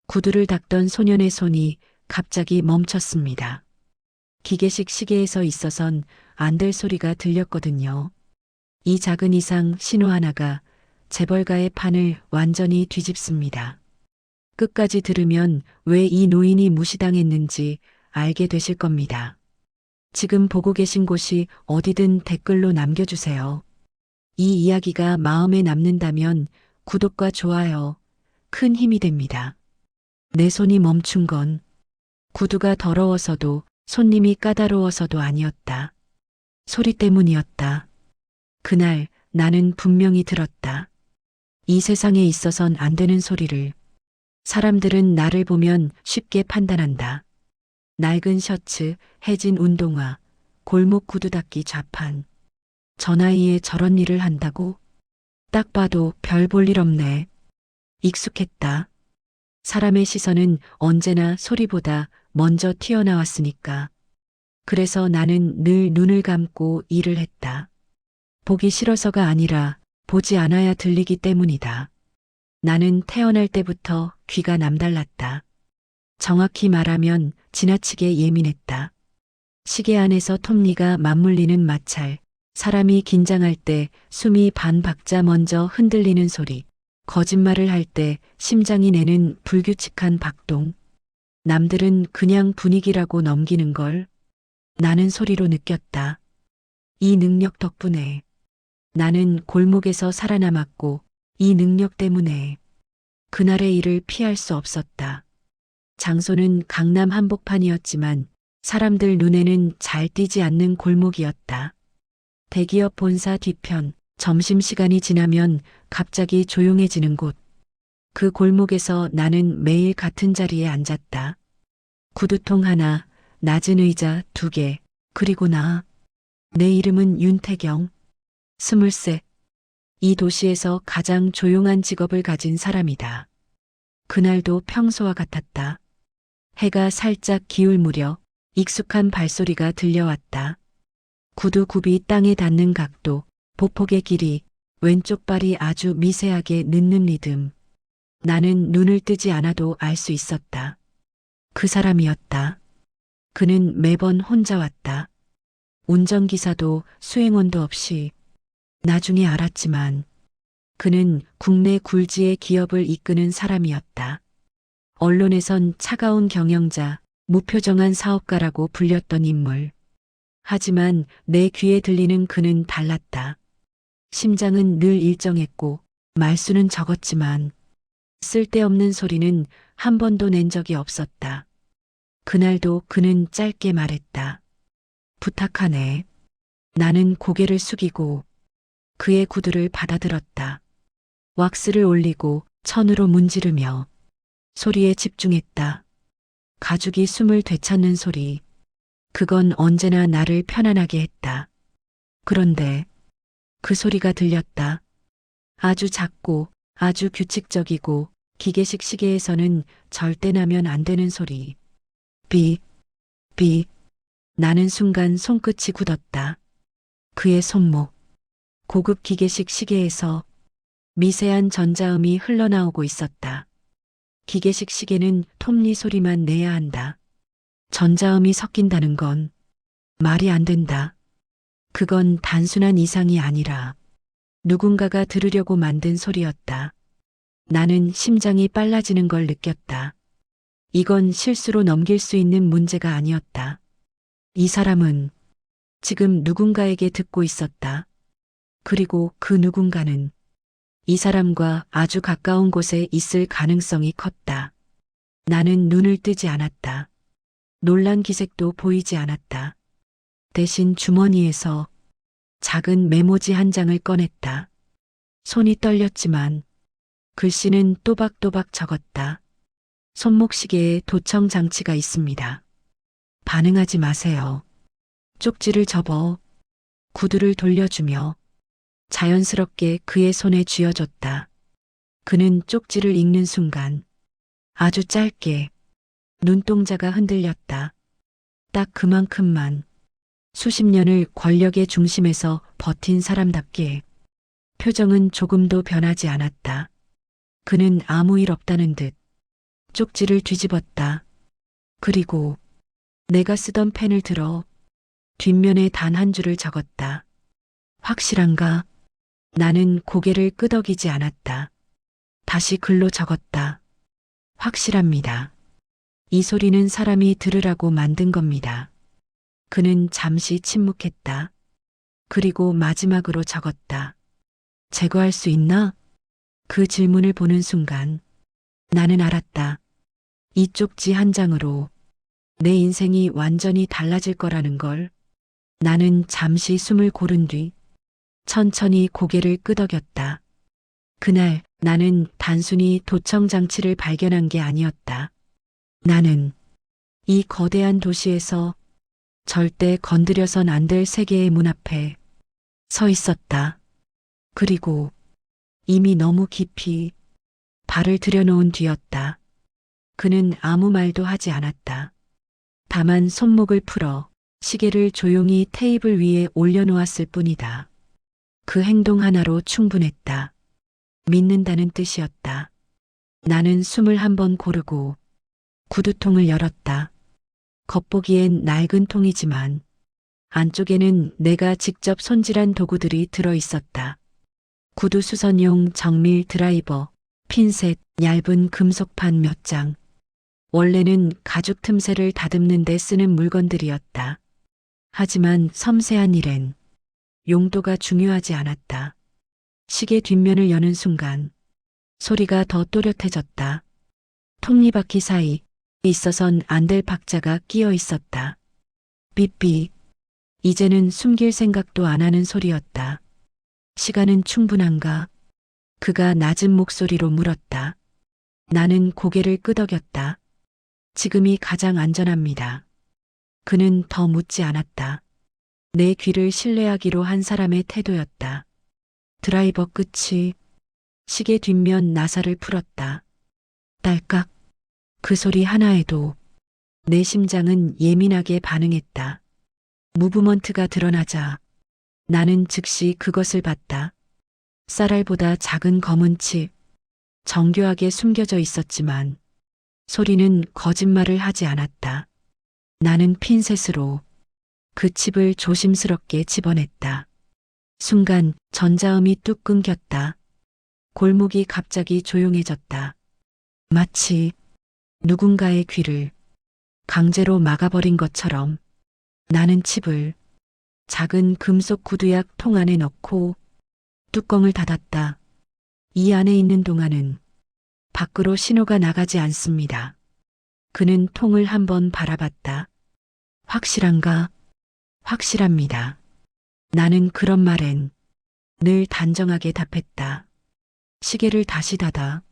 구두를 닦던 소년의 손이 갑자기 멈췄습니다. 기계식 시계에서 있어선 안 될 소리가 들렸거든요. 이 작은 이상 신호 하나가 재벌가의 판을 완전히 뒤집습니다. 끝까지 들으면 왜 이 노인이 무시당했는지 알게 되실 겁니다. 지금 보고 계신 곳이 어디든 댓글로 남겨주세요. 이 이야기가 마음에 남는다면 구독과 좋아요, 큰 힘이 됩니다. 내 손이 멈춘 건 구두가 더러워서도 손님이 까다로워서도 아니었다. 소리 때문이었다. 그날 나는 분명히 들었다. 이 세상에 있어선 안 되는 소리를. 사람들은 나를 보면 쉽게 판단한다. 낡은 셔츠, 해진 운동화, 골목 구두 닦기 좌판. 저 나이에 저런 일을 한다고? 딱 봐도 별 볼 일 없네. 익숙했다. 사람의 시선은 언제나 소리보다 먼저 튀어나왔으니까. 그래서 나는 늘 눈을 감고 일을 했다. 보기 싫어서가 아니라 보지 않아야 들리기 때문이다. 나는 태어날 때부터 귀가 남달랐다. 정확히 말하면 지나치게 예민했다. 시계 안에서 톱니가 맞물리는 마찰, 사람이 긴장할 때 숨이 반 박자 먼저 흔들리는 소리, 거짓말을 할 때 심장이 내는 불규칙한 박동. 남들은 그냥 분위기라고 넘기는 걸 나는 소리로 느꼈다. 이 능력 덕분에 나는 골목에서 살아남았고 이 능력 때문에 그날의 일을 피할 수 없었다. 장소는 강남 한복판이었지만 사람들 눈에는 잘 띄지 않는 골목이었다. 대기업 본사 뒤편, 점심시간이 지나면 갑자기 조용해지는 곳. 그 골목에서 나는 매일 같은 자리에 앉았다. 구두통 하나, 낮은 의자 2개, 그리고 나. 내 이름은 윤태경. 23. 이 도시에서 가장 조용한 직업을 가진 사람이다. 그날도 평소와 같았다. 해가 살짝 기울 무렵 익숙한 발소리가 들려왔다. 구두 굽이 땅에 닿는 각도, 보폭의 길이, 왼쪽 발이 아주 미세하게 늦는 리듬. 나는 눈을 뜨지 않아도 알 수 있었다. 그 사람이었다. 그는 매번 혼자 왔다. 운전기사도 수행원도 없이. 나중에 알았지만 그는 국내 굴지의 기업을 이끄는 사람이었다. 언론에선 차가운 경영자, 무표정한 사업가라고 불렸던 인물. 하지만 내 귀에 들리는 그는 달랐다. 심장은 늘 일정했고 말수는 적었지만 쓸데없는 소리는 한 번도 낸 적이 없었다. 그날도 그는 짧게 말했다. 부탁하네. 나는 고개를 숙이고 그의 구두를 받아들었다. 왁스를 올리고 천으로 문지르며 소리에 집중했다. 가죽이 숨을 되찾는 소리. 그건 언제나 나를 편안하게 했다. 그런데 그 소리가 들렸다. 아주 작고 아주 규칙적이고 기계식 시계에서는 절대 나면 안 되는 소리. 비, 비. 나는 순간 손끝이 굳었다. 그의 손목. 고급 기계식 시계에서 미세한 전자음이 흘러나오고 있었다. 기계식 시계는 톱니 소리만 내야 한다. 전자음이 섞인다는 건 말이 안 된다. 그건 단순한 이상이 아니라 누군가가 들으려고 만든 소리였다. 나는 심장이 빨라지는 걸 느꼈다. 이건 실수로 넘길 수 있는 문제가 아니었다. 이 사람은 지금 누군가에게 듣고 있었다. 그리고 그 누군가는 이 사람과 아주 가까운 곳에 있을 가능성이 컸다. 나는 눈을 뜨지 않았다. 놀란 기색도 보이지 않았다. 대신 주머니에서 작은 메모지 한 장을 꺼냈다. 손이 떨렸지만 글씨는 또박또박 적었다. 손목시계에 도청 장치가 있습니다. 반응하지 마세요. 쪽지를 접어 구두를 돌려주며 자연스럽게 그의 손에 쥐어줬다. 그는 쪽지를 읽는 순간 아주 짧게 눈동자가 흔들렸다. 딱 그만큼만. 수십 년을 권력의 중심에서 버틴 사람답게. 표정은 조금도 변하지 않았다. 그는 아무 일 없다는 듯 쪽지를 뒤집었다. 그리고 내가 쓰던 펜을 들어 뒷면에 단 한 줄을 적었다. 확실한가? 나는 고개를 끄덕이지 않았다. 다시 글로 적었다. 확실합니다. 이 소리는 사람이 들으라고 만든 겁니다. 그는 잠시 침묵했다. 그리고 마지막으로 적었다. 제거할 수 있나? 그 질문을 보는 순간 나는 알았다. 이 쪽지 한 장으로 내 인생이 완전히 달라질 거라는 걸. 나는 잠시 숨을 고른 뒤 천천히 고개를 끄덕였다. 그날 나는 단순히 도청 장치를 발견한 게 아니었다. 나는 이 거대한 도시에서 절대 건드려선 안 될 세계의 문 앞에 서 있었다. 그리고 이미 너무 깊이 발을 들여놓은 뒤였다. 그는 아무 말도 하지 않았다. 다만 손목을 풀어 시계를 조용히 테이블 위에 올려놓았을 뿐이다. 그 행동 하나로 충분했다. 믿는다는 뜻이었다. 나는 숨을 한 번 고르고 구두통을 열었다. 겉보기엔 낡은 통이지만 안쪽에는 내가 직접 손질한 도구들이 들어 있었다. 구두 수선용 정밀 드라이버, 핀셋, 얇은 금속판 몇 장. 원래는 가죽 틈새를 다듬는 데 쓰는 물건들이었다. 하지만 섬세한 일엔 용도가 중요하지 않았다. 시계 뒷면을 여는 순간 소리가 더 또렷해졌다. 톱니바퀴 사이 있어선 안 될 박자가 끼어 있었다. 삐삐. 이제는 숨길 생각도 안 하는 소리였다. 시간은 충분한가? 그가 낮은 목소리로 물었다. 나는 고개를 끄덕였다. 지금이 가장 안전합니다. 그는 더 묻지 않았다. 내 귀를 신뢰하기로 한 사람의 태도였다. 드라이버 끝이 시계 뒷면 나사를 풀었다. 딸깍. 그 소리 하나에도 내 심장은 예민하게 반응했다. 무브먼트가 드러나자 나는 즉시 그것을 봤다. 쌀알보다 작은 검은 칩, 정교하게 숨겨져 있었지만 소리는 거짓말을 하지 않았다. 나는 핀셋으로 그 칩을 조심스럽게 집어냈다. 순간 전자음이 뚝 끊겼다. 골목이 갑자기 조용해졌다. 마치 누군가의 귀를 강제로 막아버린 것처럼. 나는 칩을 작은 금속 구두약 통 안에 넣고 뚜껑을 닫았다. 이 안에 있는 동안은 밖으로 신호가 나가지 않습니다. 그는 통을 한번 바라봤다. 확실한가? 확실합니다. 나는 그런 말엔 늘 단정하게 답했다. 시계를 다시 닫아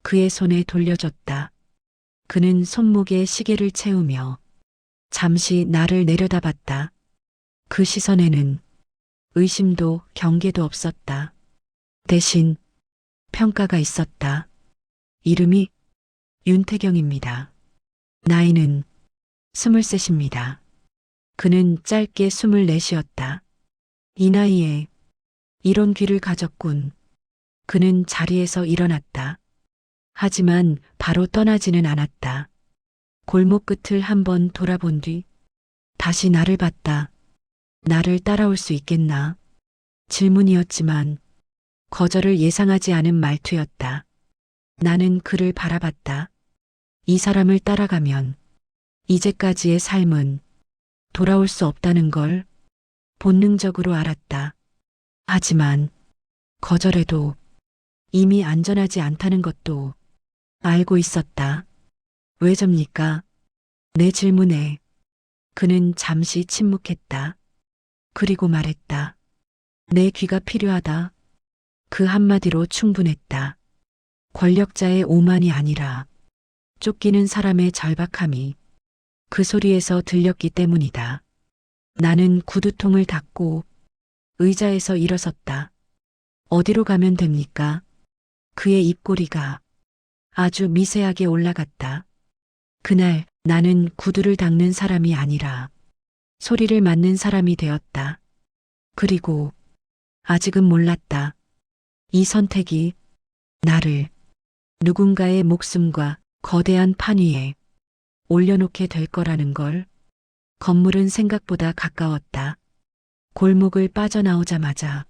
그의 손에 돌려줬다. 그는 손목에 시계를 채우며 잠시 나를 내려다봤다. 그 시선에는 의심도 경계도 없었다. 대신 평가가 있었다. 이름이 윤태경입니다. 나이는 23입니다. 그는 짧게 숨을 내쉬었다. 이 나이에 이런 귀를 가졌군. 그는 자리에서 일어났다. 하지만 바로 떠나지는 않았다. 골목 끝을 한번 돌아본 뒤 다시 나를 봤다. 나를 따라올 수 있겠나? 질문이었지만 거절을 예상하지 않은 말투였다. 나는 그를 바라봤다. 이 사람을 따라가면 이제까지의 삶은 돌아올 수 없다는 걸 본능적으로 알았다. 하지만 거절해도 이미 안전하지 않다는 것도 알고 있었다. 왜 접니까? 내 질문에 그는 잠시 침묵했다. 그리고 말했다. 내 귀가 필요하다. 그 한마디로 충분했다. 권력자의 오만이 아니라 쫓기는 사람의 절박함이 그 소리에서 들렸기 때문이다. 나는 구두통을 닫고 의자에서 일어섰다. 어디로 가면 됩니까? 그의 입꼬리가 아주 미세하게 올라갔다. 그날 나는 구두를 닦는 사람이 아니라 소리를 맡는 사람이 되었다. 그리고 아직은 몰랐다. 이 선택이 나를 누군가의 목숨과 거대한 판 위에 올려놓게 될 거라는 걸. 건물은 생각보다 가까웠다. 골목을 빠져나오자마자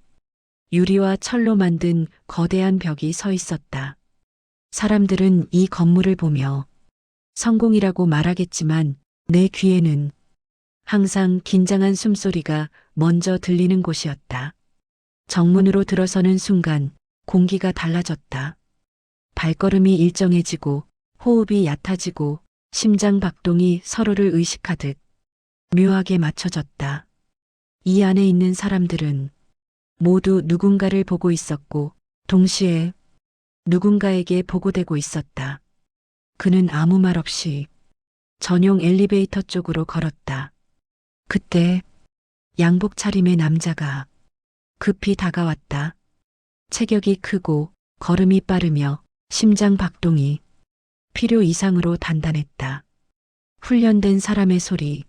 유리와 철로 만든 거대한 벽이 서 있었다. 사람들은 이 건물을 보며 성공이라고 말하겠지만 내 귀에는 항상 긴장한 숨소리가 먼저 들리는 곳이었다. 정문으로 들어서는 순간 공기가 달라졌다. 발걸음이 일정해지고 호흡이 얕아지고 심장 박동이 서로를 의식하듯 묘하게 맞춰졌다. 이 안에 있는 사람들은 모두 누군가를 보고 있었고 동시에 누군가에게 보고되고 있었다. 그는 아무 말 없이 전용 엘리베이터 쪽으로 걸었다. 그때 양복 차림의 남자가 급히 다가왔다. 체격이 크고 걸음이 빠르며 심장 박동이 필요 이상으로 단단했다. 훈련된 사람의 소리.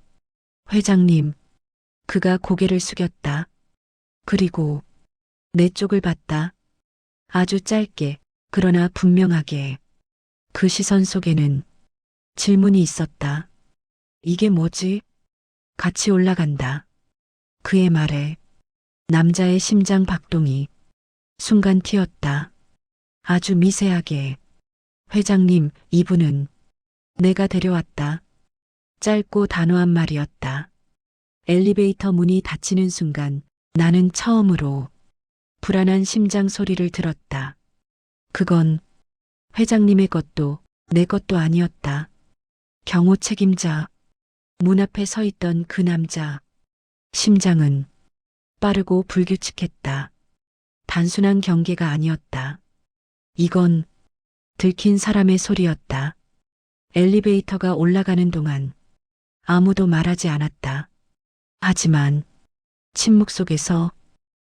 회장님. 그가 고개를 숙였다. 그리고 내 쪽을 봤다. 아주 짧게 그러나 분명하게. 그 시선 속에는 질문이 있었다. 이게 뭐지? 같이 올라간다. 그의 말에 남자의 심장 박동이 순간 튀었다. 아주 미세하게. 회장님, 이분은 내가 데려왔다. 짧고 단호한 말이었다. 엘리베이터 문이 닫히는 순간 나는 처음으로 불안한 심장 소리를 들었다. 그건 회장님의 것도 내 것도 아니었다. 경호 책임자. 문 앞에 서 있던 그 남자. 심장은 빠르고 불규칙했다. 단순한 경계가 아니었다. 이건 들킨 사람의 소리였다. 엘리베이터가 올라가는 동안 아무도 말하지 않았다. 하지만 침묵 속에서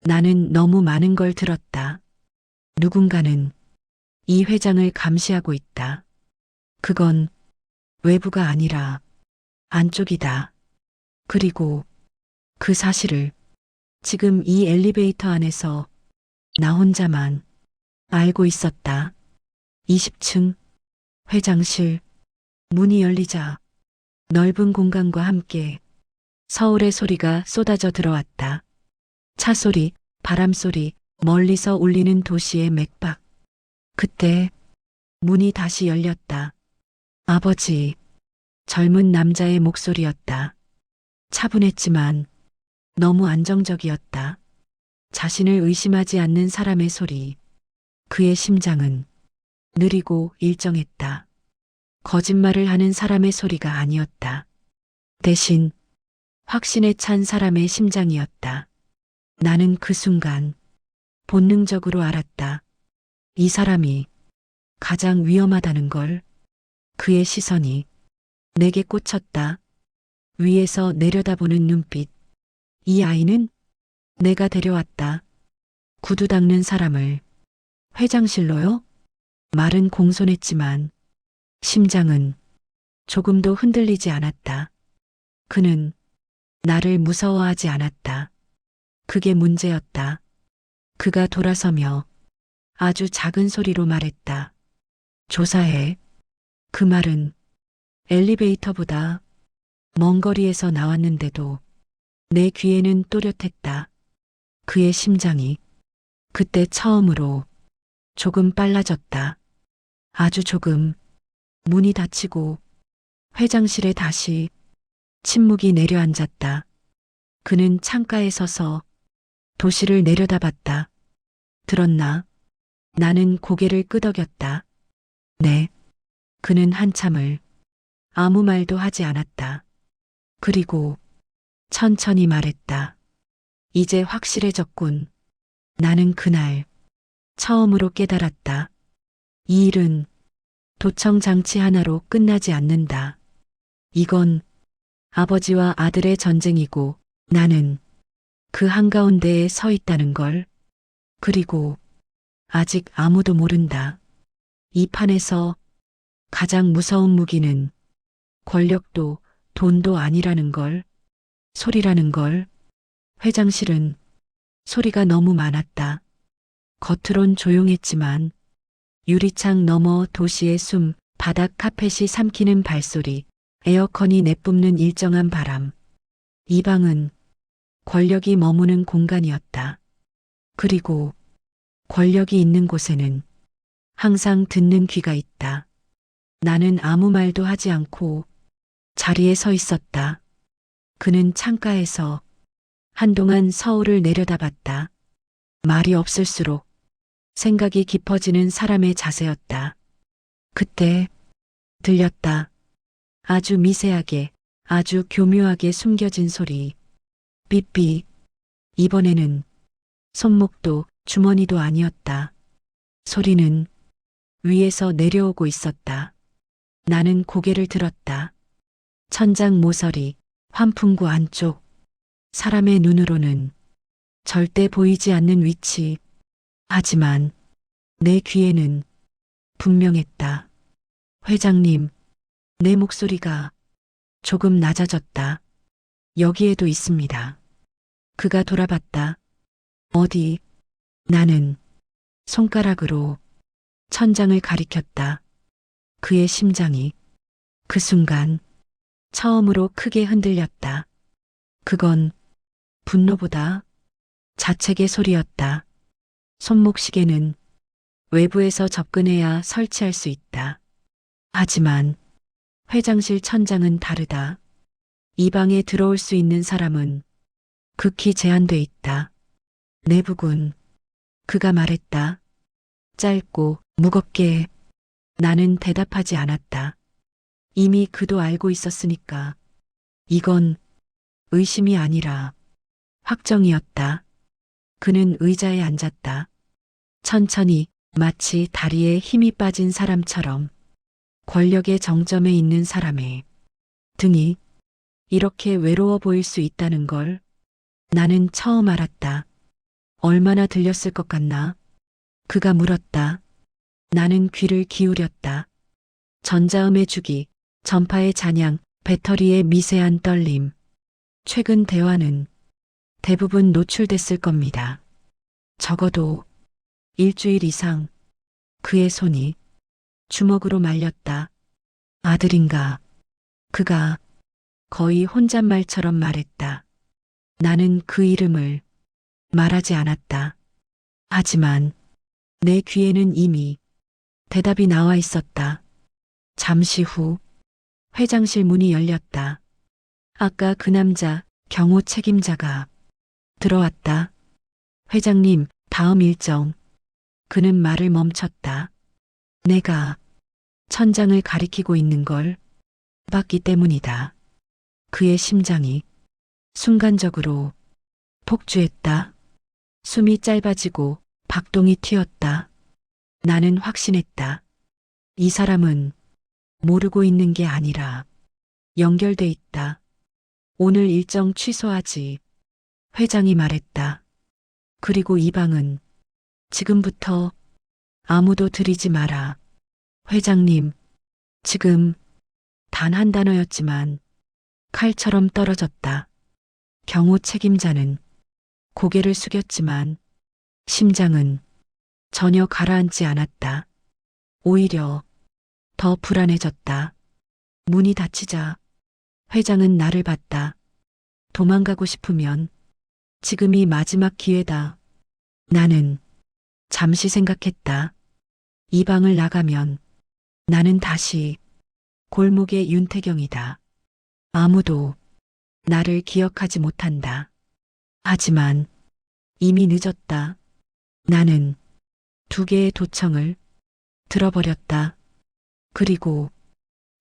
나는 너무 많은 걸 들었다. 누군가는 이 회장을 감시하고 있다. 그건 외부가 아니라 안쪽이다. 그리고 그 사실을 지금 이 엘리베이터 안에서 나 혼자만 알고 있었다. 20층 회장실. 문이 열리자 넓은 공간과 함께 서울의 소리가 쏟아져 들어왔다. 차 소리, 바람 소리, 멀리서 울리는 도시의 맥박. 그때 문이 다시 열렸다. 아버지. 젊은 남자의 목소리였다. 차분했지만 너무 안정적이었다. 자신을 의심하지 않는 사람의 소리. 그의 심장은 느리고 일정했다. 거짓말을 하는 사람의 소리가 아니었다. 대신 확신에 찬 사람의 심장이었다. 나는 그 순간 본능적으로 알았다. 이 사람이 가장 위험하다는 걸. 그의 시선이 내게 꽂혔다. 위에서 내려다보는 눈빛. 이 아이는 내가 데려왔다. 구두 닦는 사람을 회장실로요? 말은 공손했지만 심장은 조금도 흔들리지 않았다. 그는 나를 무서워하지 않았다. 그게 문제였다. 그가 돌아서며 아주 작은 소리로 말했다. 조사해. 그 말은 엘리베이터보다 먼 거리에서 나왔는데도 내 귀에는 또렷했다. 그의 심장이 그때 처음으로 조금 빨라졌다. 아주 조금. 문이 닫히고 회장실에 다시 침묵이 내려앉았다. 그는 창가에 서서 도시를 내려다봤다. 들었나? 나는 고개를 끄덕였다. 네. 그는 한참을 아무 말도 하지 않았다. 그리고 천천히 말했다. 이제 확실해졌군. 나는 그날 처음으로 깨달았다. 이 일은 도청 장치 하나로 끝나지 않는다. 이건 아버지와 아들의 전쟁이고 나는 그 한가운데에 서 있다는 걸. 그리고 아직 아무도 모른다. 이 판에서 가장 무서운 무기는 권력도 돈도 아니라는 걸. 소리라는 걸. 회장실은 소리가 너무 많았다. 겉으론 조용했지만 유리창 너머 도시의 숨, 바닥 카펫이 삼키는 발소리, 에어컨이 내뿜는 일정한 바람. 이 방은 권력이 머무는 공간이었다. 그리고 권력이 있는 곳에는 항상 듣는 귀가 있다. 나는 아무 말도 하지 않고 자리에 서 있었다. 그는 창가에서 한동안 서울을 내려다봤다. 말이 없을수록 생각이 깊어지는 사람의 자세였다. 그때 들렸다. 아주 미세하게, 아주 교묘하게 숨겨진 소리. 삐삐. 이번에는 손목도 주머니도 아니었다. 소리는 위에서 내려오고 있었다. 나는 고개를 들었다. 천장 모서리, 환풍구 안쪽. 사람의 눈으로는 절대 보이지 않는 위치. 하지만 내 귀에는 분명했다. 회장님, 내 목소리가 조금 낮아졌다. 여기에도 있습니다. 그가 돌아봤다. 어디? 나는 손가락으로 천장을 가리켰다. 그의 심장이 그 순간 처음으로 크게 흔들렸다. 그건 분노보다 자책의 소리였다. 손목시계는 외부에서 접근해야 설치할 수 있다. 하지만 회장실 천장은 다르다. 이 방에 들어올 수 있는 사람은 극히 제한돼 있다. 내부군. 그가 말했다. 짧고 무겁게. 나는 대답하지 않았다. 이미 그도 알고 있었으니까. 이건 의심이 아니라 확정이었다. 그는 의자에 앉았다. 천천히 마치 다리에 힘이 빠진 사람처럼. 권력의 정점에 있는 사람의 등이 이렇게 외로워 보일 수 있다는 걸 나는 처음 알았다. 얼마나 들렸을 것 같나? 그가 물었다. 나는 귀를 기울였다. 전자음의 주기, 전파의 잔향, 배터리의 미세한 떨림. 최근 대화는 대부분 노출됐을 겁니다. 적어도 일주일 이상 그의 손이 주먹으로 말렸다. 아들인가? 그가 거의 혼잣말처럼 말했다. 나는 그 이름을 말하지 않았다. 하지만 내 귀에는 이미 대답이 나와 있었다. 잠시 후 회장실 문이 열렸다. 아까 그 남자 경호 책임자가 들어왔다. 회장님, 다음 일정. 그는 말을 멈췄다. 내가 천장을 가리키고 있는 걸 봤기 때문이다. 그의 심장이 순간적으로 폭주했다. 숨이 짧아지고 박동이 튀었다. 나는 확신했다. 이 사람은 모르고 있는 게 아니라 연결돼 있다. 오늘 일정 취소하지. 회장이 말했다. 그리고 이 방은 지금부터 아무도 들이지 마라. 회장님, 지금 단 한 단어였지만 칼처럼 떨어졌다. 경호 책임자는 고개를 숙였지만 심장은 전혀 가라앉지 않았다. 오히려 더 불안해졌다. 문이 닫히자 회장은 나를 봤다. 도망가고 싶으면 지금이 마지막 기회다. 나는 잠시 생각했다. 이 방을 나가면 나는 다시 골목의 윤태경이다. 아무도 나를 기억하지 못한다. 하지만 이미 늦었다. 나는 2개의 도청을 들어버렸다. 그리고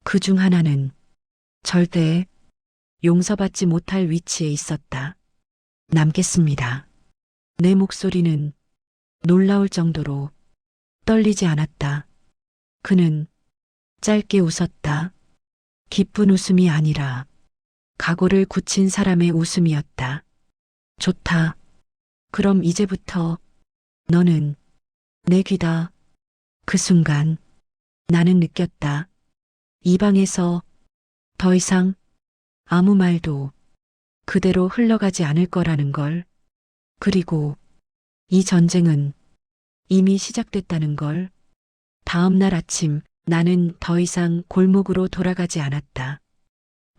그 중 하나는 절대 용서받지 못할 위치에 있었다. 남겠습니다. 내 목소리는 놀라울 정도로 떨리지 않았다. 그는 짧게 웃었다. 기쁜 웃음이 아니라 각오를 굳힌 사람의 웃음이었다. 좋다. 그럼 이제부터 너는 내 귀다. 그 순간 나는 느꼈다. 이 방에서 더 이상 아무 말도 그대로 흘러가지 않을 거라는 걸. 그리고 이 전쟁은 이미 시작됐다는 걸. 다음 날 아침 나는 더 이상 골목으로 돌아가지 않았다.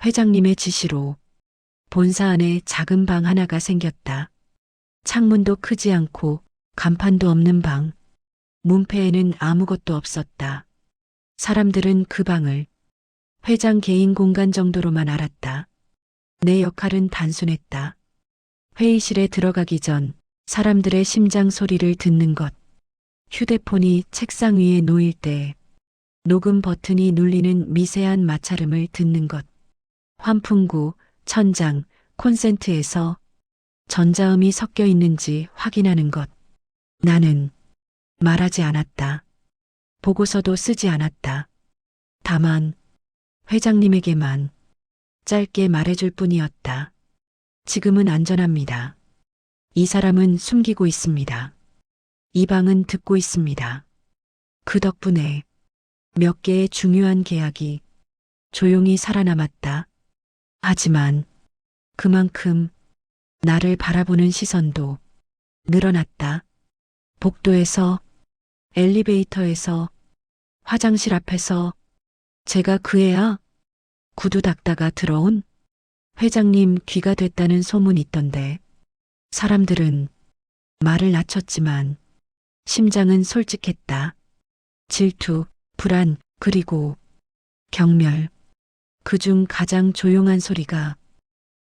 회장님의 지시로 본사 안에 작은 방 하나가 생겼다. 창문도 크지 않고 간판도 없는 방. 문패에는 아무것도 없었다. 사람들은 그 방을 회장 개인 공간 정도로만 알았다. 내 역할은 단순했다. 회의실에 들어가기 전 사람들의 심장 소리를 듣는 것. 휴대폰이 책상 위에 놓일 때 녹음 버튼이 눌리는 미세한 마찰음을 듣는 것. 환풍구, 천장, 콘센트에서 전자음이 섞여 있는지 확인하는 것. 나는 말하지 않았다. 보고서도 쓰지 않았다. 다만 회장님에게만 짧게 말해줄 뿐이었다. 지금은 안전합니다. 이 사람은 숨기고 있습니다. 이 방은 듣고 있습니다. 그 덕분에 몇 개의 중요한 계약이 조용히 살아남았다. 하지만 그만큼 나를 바라보는 시선도 늘어났다. 복도에서, 엘리베이터에서, 화장실 앞에서 제가 그 애야? 구두 닦다가 들어온 회장님 귀가 됐다는 소문 있던데 사람들은 말을 낮췄지만 심장은 솔직했다. 질투, 불안, 그리고 경멸. 그중 가장 조용한 소리가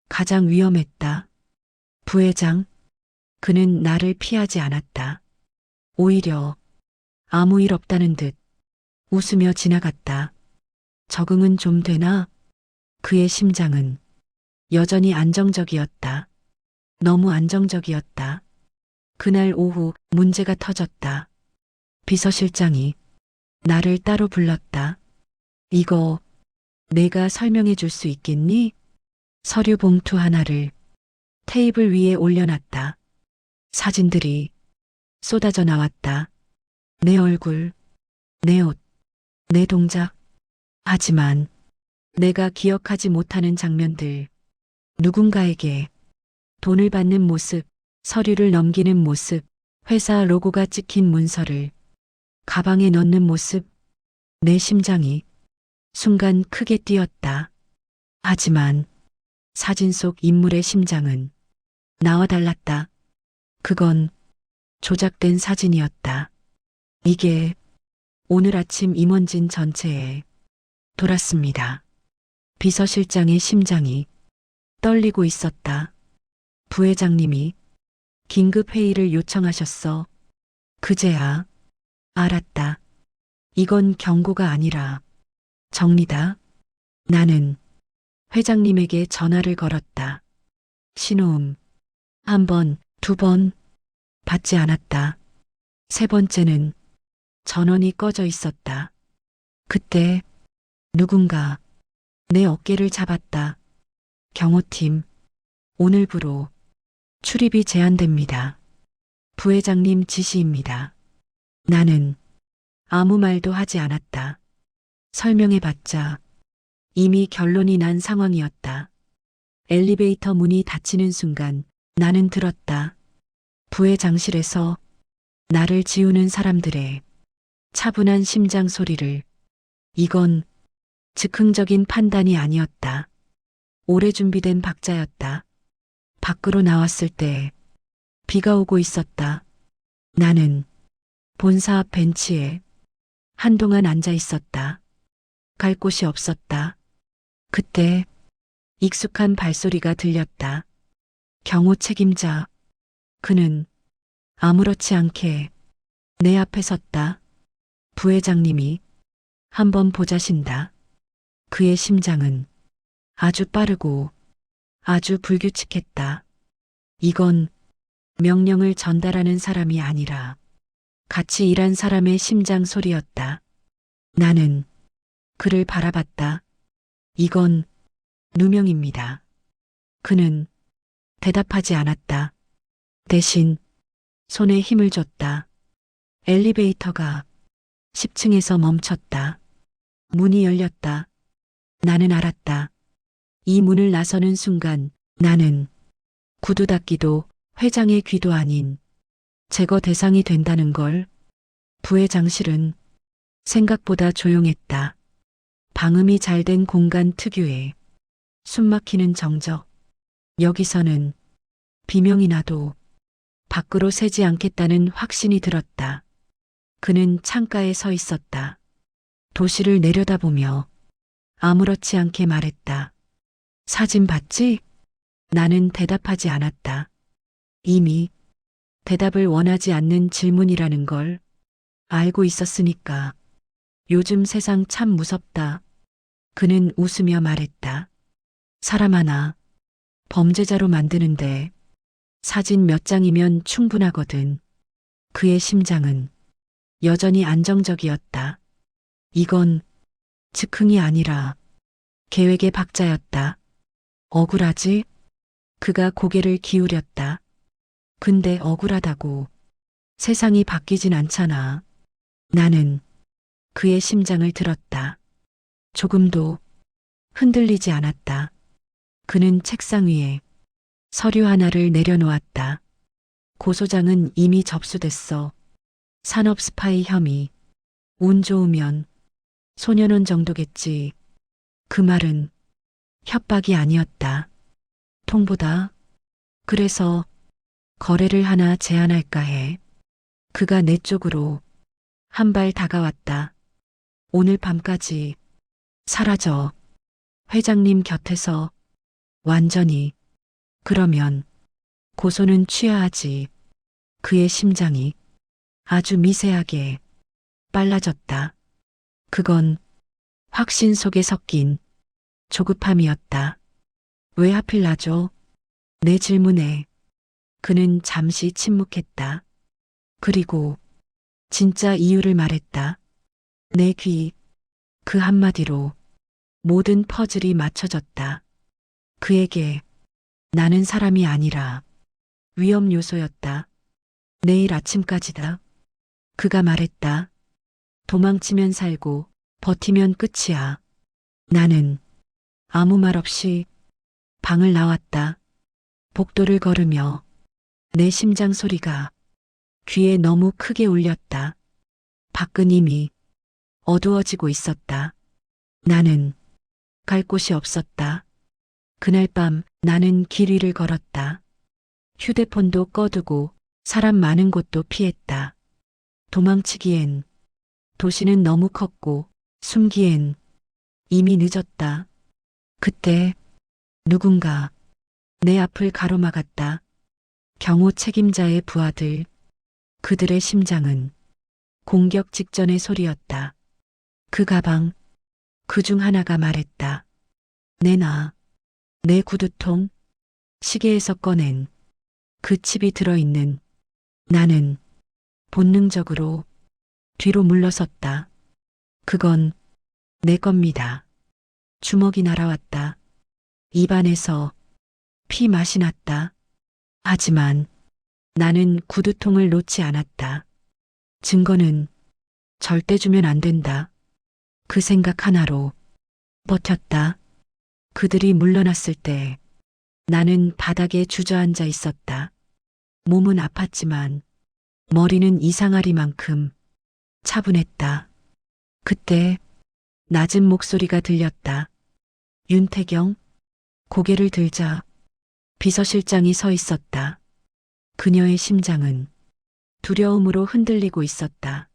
가장 위험했다. 부회장, 그는 나를 피하지 않았다. 오히려 아무 일 없다는 듯 웃으며 지나갔다. 적응은 좀 되나? 그의 심장은 여전히 안정적이었다. 너무 안정적이었다. 그날 오후 문제가 터졌다. 비서실장이 나를 따로 불렀다. 이거 내가 설명해 줄 수 있겠니? 서류 봉투 하나를 테이블 위에 올려놨다. 사진들이 쏟아져 나왔다. 내 얼굴, 내 옷, 내 동작. 하지만 내가 기억하지 못하는 장면들. 누군가에게 돈을 받는 모습, 서류를 넘기는 모습, 회사 로고가 찍힌 문서를 가방에 넣는 모습. 내 심장이 순간 크게 뛰었다. 하지만 사진 속 인물의 심장은 나와 달랐다. 그건 조작된 사진이었다. 이게 오늘 아침 임원진 전체에 돌았습니다. 비서실장의 심장이 떨리고 있었다. 부회장님이 긴급 회의를 요청하셨어. 그제야 알았다. 이건 경고가 아니라 정리다. 나는 회장님에게 전화를 걸었다. 신호음. 한 번, 두 번 받지 않았다. 세 번째는 전원이 꺼져 있었다. 그때 누군가 내 어깨를 잡았다. 경호팀, 오늘부로 출입이 제한됩니다. 부회장님 지시입니다. 나는 아무 말도 하지 않았다. 설명해봤자 이미 결론이 난 상황이었다. 엘리베이터 문이 닫히는 순간 나는 들었다. 부회장실에서 나를 지우는 사람들의 차분한 심장 소리를. 이건 즉흥적인 판단이 아니었다. 오래 준비된 박자였다. 밖으로 나왔을 때 비가 오고 있었다. 나는 본사 앞 벤치에 한동안 앉아 있었다. 갈 곳이 없었다. 그때 익숙한 발소리가 들렸다. 경호 책임자. 그는 아무렇지 않게 내 앞에 섰다. 부회장님이 한번 보자신다. 그의 심장은 아주 빠르고 아주 불규칙했다. 이건 명령을 전달하는 사람이 아니라 같이 일한 사람의 심장 소리였다. 나는 그를 바라봤다. 이건 누명입니다. 그는 대답하지 않았다. 대신 손에 힘을 줬다. 엘리베이터가 10층에서 멈췄다. 문이 열렸다. 나는 알았다. 이 문을 나서는 순간 나는 구두 닦기도 회장의 귀도 아닌 제거 대상이 된다는 걸. 부회장실은 생각보다 조용했다. 방음이 잘 된 공간 특유의 숨막히는 정적. 여기서는 비명이 나도 밖으로 새지 않겠다는 확신이 들었다. 그는 창가에 서 있었다. 도시를 내려다보며 아무렇지 않게 말했다. 사진 봤지? 나는 대답하지 않았다. 이미 대답을 원하지 않는 질문이라는 걸 알고 있었으니까. 요즘 세상 참 무섭다. 그는 웃으며 말했다. 사람 하나 범죄자로 만드는데 사진 몇 장이면 충분하거든. 그의 심장은 여전히 안정적이었다. 이건 즉흥이 아니라 계획의 박자였다. 억울하지? 그가 고개를 기울였다. 근데 억울하다고 세상이 바뀌진 않잖아. 나는 그의 심장을 들었다. 조금도 흔들리지 않았다. 그는 책상 위에 서류 하나를 내려놓았다. 고소장은 이미 접수됐어. 산업 스파이 혐의. 운 좋으면 소년원 정도겠지. 그 말은 협박이 아니었다. 통보다. 그래서 거래를 하나 제안할까 해. 그가 내 쪽으로 한 발 다가왔다. 오늘 밤까지 사라져. 회장님 곁에서 완전히. 그러면 고소는 취하하지. 그의 심장이 아주 미세하게 빨라졌다. 그건 확신 속에 섞인 조급함이었다. 왜 하필 나죠? 내 질문에 그는 잠시 침묵했다. 그리고 진짜 이유를 말했다. 내 귀, 그 한마디로 모든 퍼즐이 맞춰졌다. 그에게 나는 사람이 아니라 위험 요소였다. 내일 아침까지다. 그가 말했다. 도망치면 살고 버티면 끝이야. 나는 아무 말 없이 방을 나왔다. 복도를 걸으며 내 심장 소리가 귀에 너무 크게 울렸다. 밖은 이미 어두워지고 있었다. 나는 갈 곳이 없었다. 그날 밤 나는 길 위를 걸었다. 휴대폰도 꺼두고 사람 많은 곳도 피했다. 도망치기엔 도시는 너무 컸고 숨기엔 이미 늦었다. 그때 누군가 내 앞을 가로막았다. 경호 책임자의 부하들. 그들의 심장은 공격 직전의 소리였다. 그 가방, 그 중 하나가 말했다. 내놔. 내 구두통, 시계에서 꺼낸 그 칩이 들어있는. 나는 본능적으로 뒤로 물러섰다. 그건 내 겁니다. 주먹이 날아왔다. 입안에서 피 맛이 났다. 하지만 나는 구두통을 놓지 않았다. 증거는 절대 주면 안 된다. 그 생각 하나로 버텼다. 그들이 물러났을 때 나는 바닥에 주저앉아 있었다. 몸은 아팠지만 머리는 이상하리만큼 차분했다. 그때 낮은 목소리가 들렸다. 윤태경. 고개를 들자 비서실장이 서 있었다. 그녀의 심장은 두려움으로 흔들리고 있었다.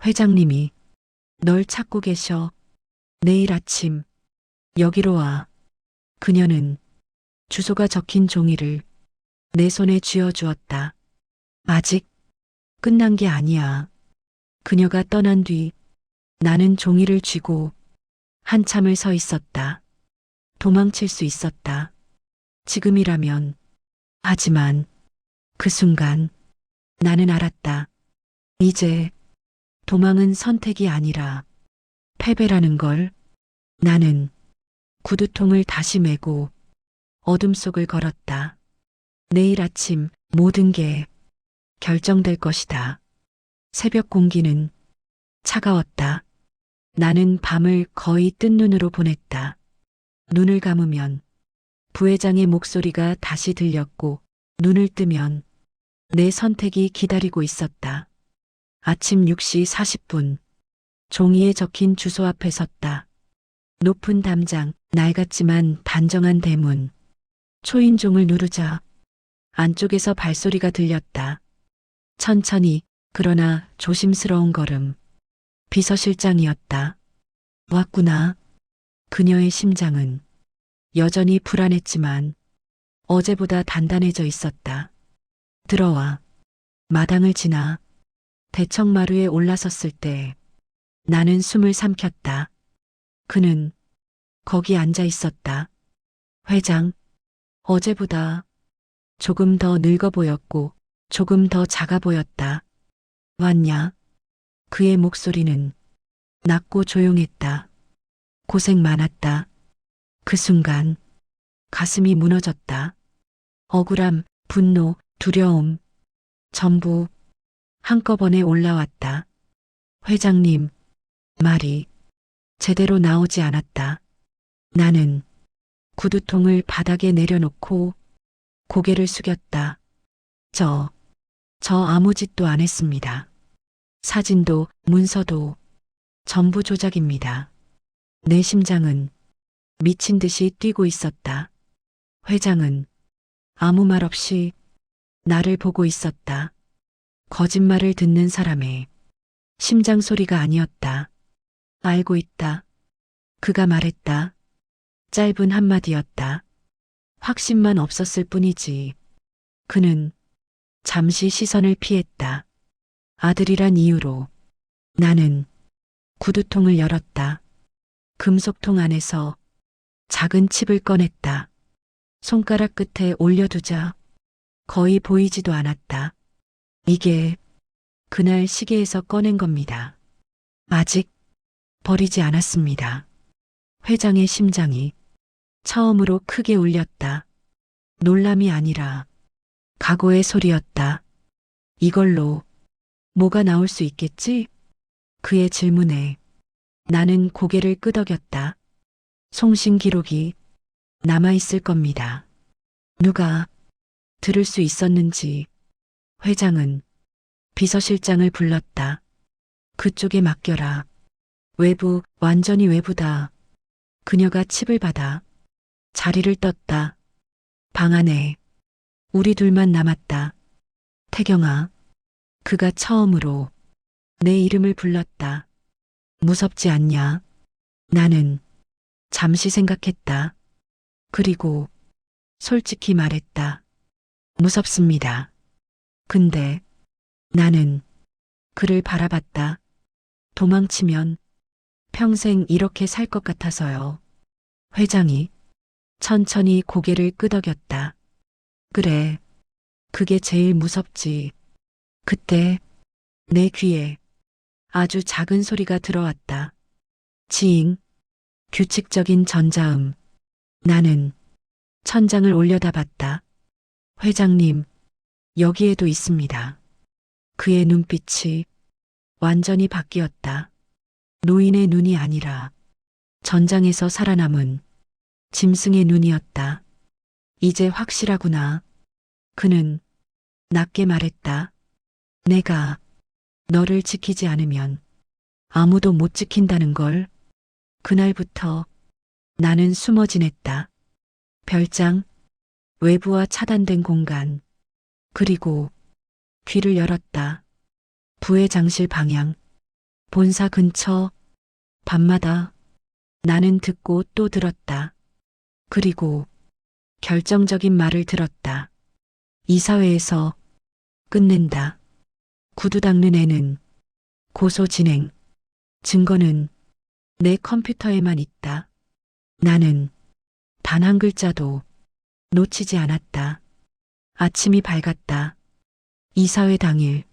회장님이 널 찾고 계셔. 내일 아침 여기로 와. 그녀는 주소가 적힌 종이를 내 손에 쥐어주었다. 아직 끝난 게 아니야. 그녀가 떠난 뒤 나는 종이를 쥐고 한참을 서 있었다. 도망칠 수 있었다. 지금이라면. 하지만 그 순간 나는 알았다. 이제 도망은 선택이 아니라 패배라는 걸. 나는 구두통을 다시 메고 어둠 속을 걸었다. 내일 아침 모든 게 결정될 것이다. 새벽 공기는 차가웠다. 나는 밤을 거의 뜬 눈으로 보냈다. 눈을 감으면 부회장의 목소리가 다시 들렸고 눈을 뜨면 내 선택이 기다리고 있었다. 아침 6시 40분. 종이에 적힌 주소 앞에 섰다. 높은 담장, 낡았지만 단정한 대문. 초인종을 누르자 안쪽에서 발소리가 들렸다. 천천히, 그러나 조심스러운 걸음. 비서실장이었다. 왔구나. 그녀의 심장은 여전히 불안했지만 어제보다 단단해져 있었다. 들어와. 마당을 지나 대청마루에 올라섰을 때 나는 숨을 삼켰다. 그는 거기 앉아 있었다. 회장, 어제보다 조금 더 늙어 보였고 조금 더 작아 보였다. 왔냐? 그의 목소리는 낮고 조용했다. 고생 많았다. 그 순간 가슴이 무너졌다. 억울함, 분노, 두려움, 전부 한꺼번에 올라왔다. 회장님, 말이 제대로 나오지 않았다. 나는 구두통을 바닥에 내려놓고 고개를 숙였다. 저 아무 짓도 안 했습니다. 사진도 문서도 전부 조작입니다. 내 심장은 미친 듯이 뛰고 있었다. 회장은 아무 말 없이 나를 보고 있었다. 거짓말을 듣는 사람의 심장 소리가 아니었다. 알고 있다. 그가 말했다. 짧은 한마디였다. 확신만 없었을 뿐이지. 그는 잠시 시선을 피했다. 아들이란 이유로. 나는 구두통을 열었다. 금속통 안에서 작은 칩을 꺼냈다. 손가락 끝에 올려두자 거의 보이지도 않았다. 이게 그날 시계에서 꺼낸 겁니다. 아직 버리지 않았습니다. 회장의 심장이 처음으로 크게 울렸다. 놀람이 아니라 각오의 소리였다. 이걸로 뭐가 나올 수 있겠지? 그의 질문에 나는 고개를 끄덕였다. 송신 기록이 남아있을 겁니다. 누가 들을 수 있었는지. 회장은 비서실장을 불렀다. 그쪽에 맡겨라. 외부, 완전히 외부다. 그녀가 칩을 받아 자리를 떴다. 방 안에 우리 둘만 남았다. 태경아. 그가 처음으로 내 이름을 불렀다. 무섭지 않냐? 나는 잠시 생각했다. 그리고 솔직히 말했다. 무섭습니다. 근데 나는 그를 바라봤다. 도망치면 평생 이렇게 살 것 같아서요. 회장이 천천히 고개를 끄덕였다. 그래, 그게 제일 무섭지. 그때 내 귀에 아주 작은 소리가 들어왔다. 지잉, 규칙적인 전자음. 나는 천장을 올려다봤다. 회장님, 여기에도 있습니다. 그의 눈빛이 완전히 바뀌었다. 노인의 눈이 아니라 전장에서 살아남은 짐승의 눈이었다. 이제 확실하구나. 그는 낮게 말했다. 내가 너를 지키지 않으면 아무도 못 지킨다는 걸. 그날부터 나는 숨어 지냈다. 별장, 외부와 차단된 공간, 그리고 귀를 열었다. 부회장실 방향, 본사 근처. 밤마다 나는 듣고 또 들었다. 그리고 결정적인 말을 들었다. 이사회에서 끝낸다. 구두 닦는 애는 고소 진행. 증거는 내 컴퓨터에만 있다. 나는 단 한 글자도 놓치지 않았다. 아침이 밝았다. 이사회 당일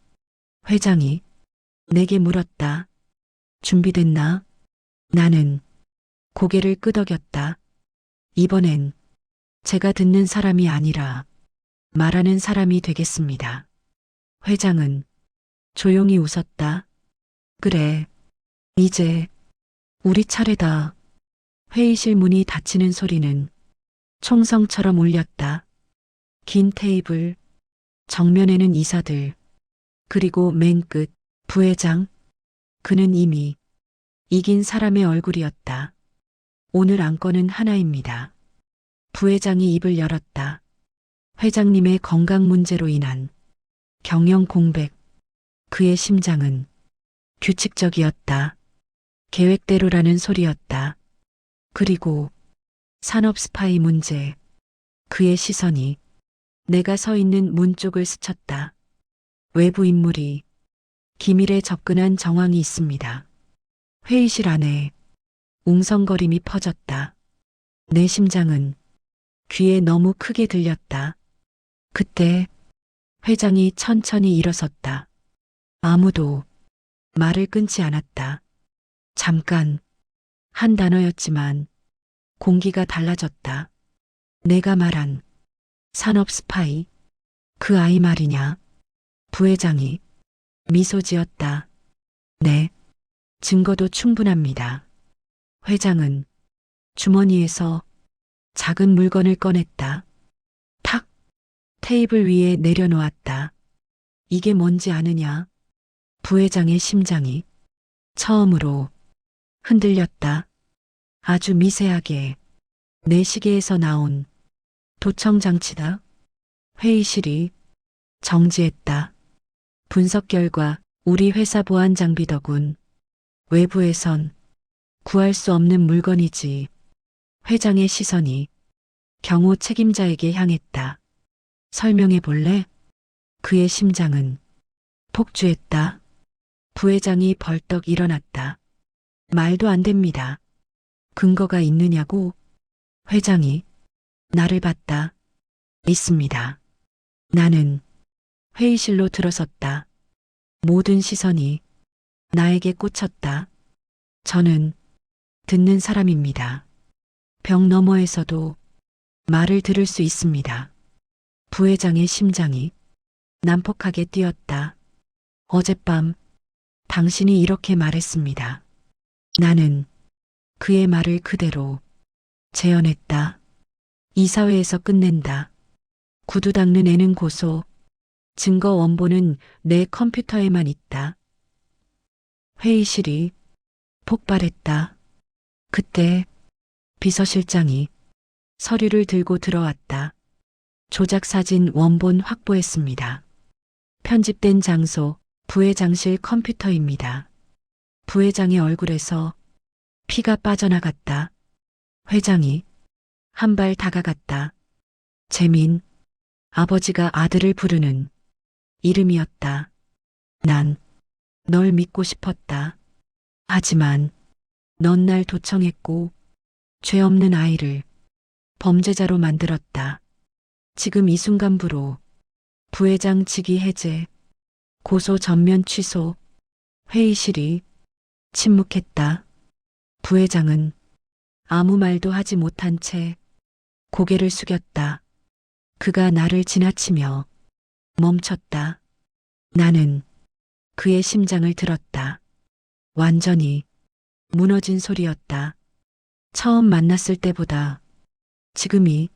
회장이 내게 물었다. 준비됐나? 나는 고개를 끄덕였다. 이번엔 제가 듣는 사람이 아니라 말하는 사람이 되겠습니다. 회장은 조용히 웃었다. 그래, 이제 우리 차례다. 회의실 문이 닫히는 소리는 총성처럼 울렸다. 긴 테이블, 정면에는 이사들, 그리고 맨 끝 부회장. 그는 이미 이긴 사람의 얼굴이었다. 오늘 안건은 하나입니다. 부회장이 입을 열었다. 회장님의 건강 문제로 인한 경영 공백. 그의 심장은 규칙적이었다. 계획대로라는 소리였다. 그리고 산업 스파이 문제. 그의 시선이 내가 서 있는 문 쪽을 스쳤다. 외부 인물이 기밀에 접근한 정황이 있습니다. 회의실 안에 웅성거림이 퍼졌다. 내 심장은 귀에 너무 크게 들렸다. 그때 회장이 천천히 일어섰다. 아무도 말을 끊지 않았다. 잠깐, 한 단어였지만 공기가 달라졌다. 내가 말한 산업 스파이, 그 아이 말이냐? 부회장이 미소 지었다. 네, 증거도 충분합니다. 회장은 주머니에서 작은 물건을 꺼냈다. 탁! 테이블 위에 내려놓았다. 이게 뭔지 아느냐? 부회장의 심장이 처음으로 흔들렸다. 아주 미세하게 내 시계에서 나온 도청장치다. 회의실이 정지했다. 분석 결과 우리 회사 보안 장비더군. 외부에선 구할 수 없는 물건이지. 회장의 시선이 경호 책임자에게 향했다. 설명해 볼래? 그의 심장은 폭주했다. 부회장이 벌떡 일어났다. 말도 안 됩니다. 근거가 있느냐고? 회장이 나를 봤다. 있습니다. 나는 회의실로 들어섰다. 모든 시선이 나에게 꽂혔다. 저는 듣는 사람입니다. 벽 너머에서도 말을 들을 수 있습니다. 부회장의 심장이 난폭하게 뛰었다. 어젯밤 당신이 이렇게 말했습니다. 나는 그의 말을 그대로 재현했다. 이사회에서 끝낸다. 구두 닦는 애는 고소. 증거 원본은 내 컴퓨터에만 있다. 회의실이 폭발했다. 그때 비서실장이 서류를 들고 들어왔다. 조작 사진 원본 확보했습니다. 편집된 장소 부회장실 컴퓨터입니다. 부회장의 얼굴에서 피가 빠져나갔다. 회장이 한 발 다가갔다. 재민, 아버지가 아들을 부르는 이름이었다. 난 널 믿고 싶었다. 하지만 넌 날 도청했고 죄 없는 아이를 범죄자로 만들었다. 지금 이 순간부로 부회장 직위 해제, 고소 전면 취소. 회의실이 침묵했다. 부회장은 아무 말도 하지 못한 채 고개를 숙였다. 그가 나를 지나치며 멈췄다. 나는 그의 심장을 들었다. 완전히 무너진 소리였다. 처음 만났을 때보다 지금이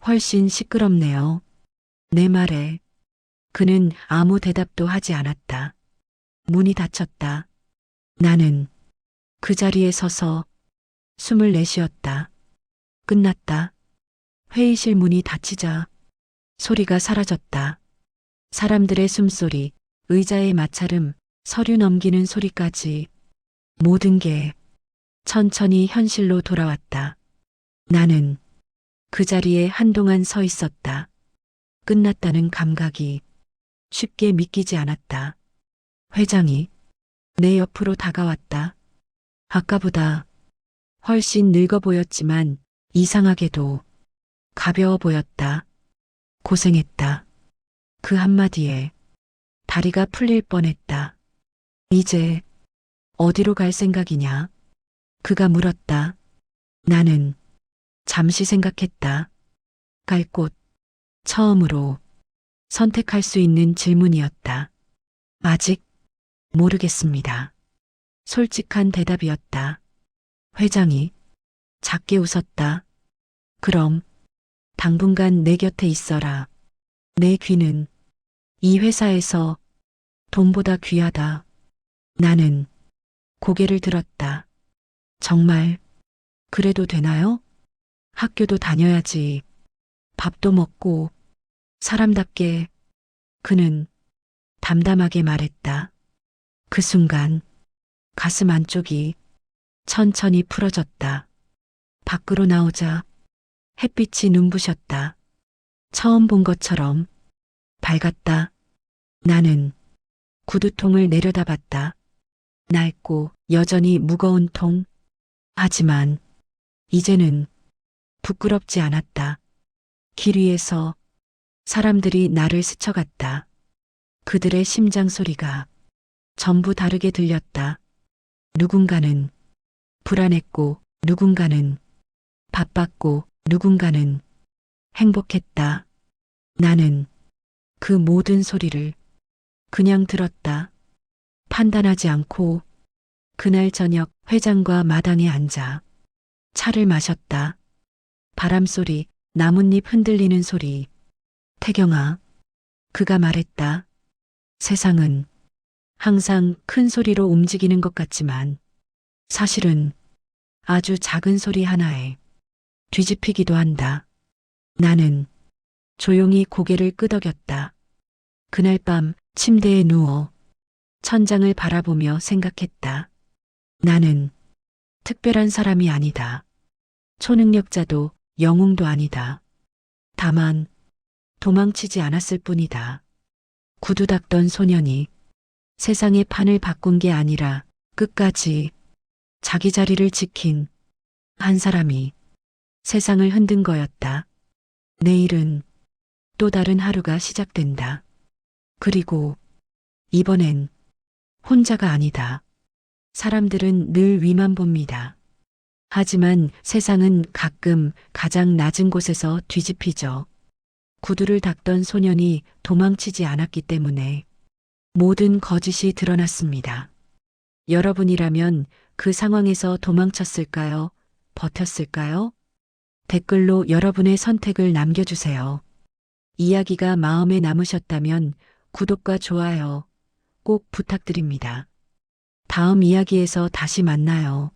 훨씬 시끄럽네요. 내 말에 그는 아무 대답도 하지 않았다. 문이 닫혔다. 나는 그 자리에 서서 숨을 내쉬었다. 끝났다. 회의실 문이 닫히자 소리가 사라졌다. 사람들의 숨소리, 의자의 마찰음, 서류 넘기는 소리까지 모든 게 천천히 현실로 돌아왔다. 나는 그 자리에 한동안 서 있었다. 끝났다는 감각이 쉽게 믿기지 않았다. 회장이 내 옆으로 다가왔다. 아까보다 훨씬 늙어 보였지만 이상하게도 가벼워 보였다. 고생했다. 그 한마디에 다리가 풀릴 뻔했다. 이제 어디로 갈 생각이냐? 그가 물었다. 나는 잠시 생각했다. 갈 곳. 처음으로 선택할 수 있는 질문이었다. 아직 모르겠습니다. 솔직한 대답이었다. 회장이 작게 웃었다. 그럼 당분간 내 곁에 있어라. 내 귀는 이 회사에서 돈보다 귀하다. 나는 고개를 들었다. 정말 그래도 되나요? 학교도 다녀야지. 밥도 먹고 사람답게. 그는 담담하게 말했다. 그 순간 가슴 안쪽이 천천히 풀어졌다. 밖으로 나오자 햇빛이 눈부셨다. 처음 본 것처럼 밝았다. 나는 구두통을 내려다봤다. 낡고 여전히 무거운 통. 하지만 이제는 부끄럽지 않았다. 길 위에서 사람들이 나를 스쳐갔다. 그들의 심장 소리가 전부 다르게 들렸다. 누군가는 불안했고, 누군가는 바빴고, 누군가는 행복했다. 나는 그 모든 소리를 그냥 들었다. 판단하지 않고 그날 저녁 회장과 마당에 앉아 차를 마셨다. 바람소리, 나뭇잎 흔들리는 소리. 태경아, 그가 말했다. 세상은 항상 큰 소리로 움직이는 것 같지만 사실은 아주 작은 소리 하나에 뒤집히기도 한다. 나는 조용히 고개를 끄덕였다. 그날 밤 침대에 누워 천장을 바라보며 생각했다. 나는 특별한 사람이 아니다. 초능력자도 영웅도 아니다. 다만 도망치지 않았을 뿐이다. 구두 닦던 소년이 세상의 판을 바꾼 게 아니라 끝까지 자기 자리를 지킨 한 사람이 세상을 흔든 거였다. 내일은 또 다른 하루가 시작된다. 그리고 이번엔 혼자가 아니다. 사람들은 늘 위만 봅니다. 하지만 세상은 가끔 가장 낮은 곳에서 뒤집히죠. 구두를 닦던 소년이 도망치지 않았기 때문에 모든 거짓이 드러났습니다. 여러분이라면 그 상황에서 도망쳤을까요? 버텼을까요? 댓글로 여러분의 선택을 남겨주세요. 이야기가 마음에 남으셨다면 구독과 좋아요 꼭 부탁드립니다. 다음 이야기에서 다시 만나요.